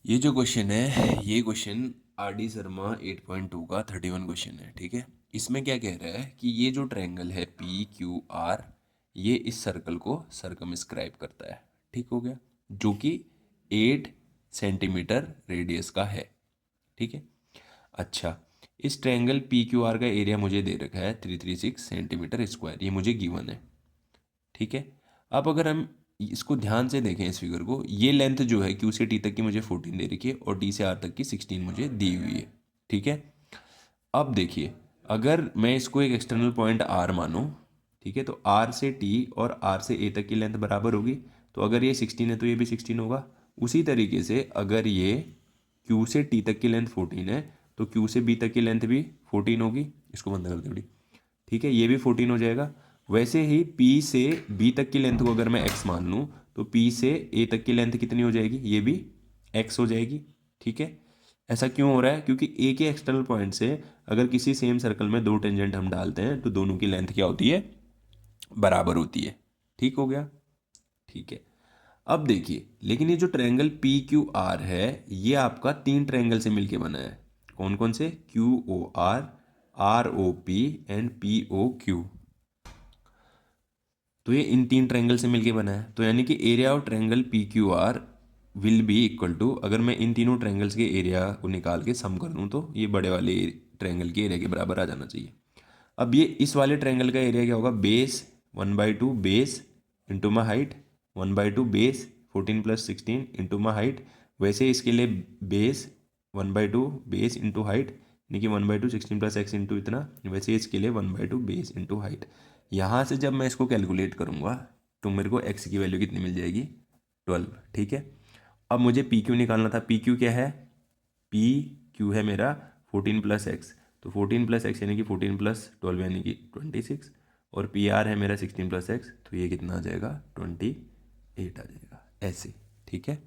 ये जो क्वेश्चन है ये क्वेश्चन आर डी शर्मा 8.2 का 31 क्वेश्चन है। ठीक है, इसमें क्या कह रहा है कि ये जो ट्रायंगल है पी क्यू आर ये इस सर्कल को सर्कमस्क्राइब करता है। ठीक हो गया, जो कि 8 सेंटीमीटर रेडियस का है। ठीक है, अच्छा, इस ट्रायंगल पी क्यू आर का एरिया मुझे दे रखा है 336 सेंटीमीटर स्क्वायर, ये मुझे गिवन है। ठीक है, अब अगर हम इसको ध्यान से देखें इस फिगर को, ये लेंथ जो है क्यू से टी तक की मुझे 14 दे रखी है और टी से आर तक की 16 मुझे दी हुई है। ठीक है, अब देखिए अगर मैं इसको एक एक्सटर्नल पॉइंट आर मानूं, ठीक है, तो आर से टी और आर से ए तक की लेंथ बराबर होगी। तो अगर ये 16 है तो ये भी 16 होगा। उसी तरीके से अगर ये क्यू से टी तक की लेंथ 14 है तो क्यू से बी तक की लेंथ भी 14 होगी। इसको बंद कर दे। ठीक है, ये भी 14 हो जाएगा। वैसे ही P से B तक की लेंथ को अगर मैं x मान लूँ तो P से A तक की लेंथ कितनी हो जाएगी, ये भी x हो जाएगी। ठीक है, ऐसा क्यों हो रहा है, क्योंकि A के एक्सटर्नल पॉइंट से अगर किसी सेम सर्कल में दो टेंजेंट हम डालते हैं तो दोनों की लेंथ क्या होती है, बराबर होती है। ठीक हो गया। ठीक है, अब देखिए लेकिन ये जो ट्रायंगल पी क्यू आर है ये आपका तीन ट्रायंगल से मिलके बना है। कौन कौन से, Q O R, R O P and P O Q. तो ये इन तीन ट्रायंगल से मिलके बना है, तो यानी कि area of triangle P Q R will be equal to, अगर मैं इन तीनों ट्रायंगल्स के एरिया को निकाल के सम कर लूँ तो ये बड़े वाले ट्रायंगल के एरिया के बराबर आ जाना चाहिए। अब ये इस वाले ट्रायंगल का एरिया क्या होगा, base 1/2 base into my height, 1/2 base 14 + 16 into my height. वैसे इसके लिए बेस 1/2 बेस इंटू हाइट, यानी कि 1/2 16 + x इंटू इतना। वैसे इसके लिए 1/2 बेस इंटू हाइट। यहाँ से जब मैं इसको कैलकुलेट करूँगा तो मेरे को x की वैल्यू कितनी मिल जाएगी, 12। ठीक है, अब मुझे पी क्यू निकालना था। पी क्यू क्या है, पी क्यू है मेरा 14 + x, तो 14 + x यानी कि 14 + 12 यानी कि 26, और पी आर है मेरा 16 + x, तो ये कितना आ जाएगा 28 आ जाएगा ऐसे। ठीक है।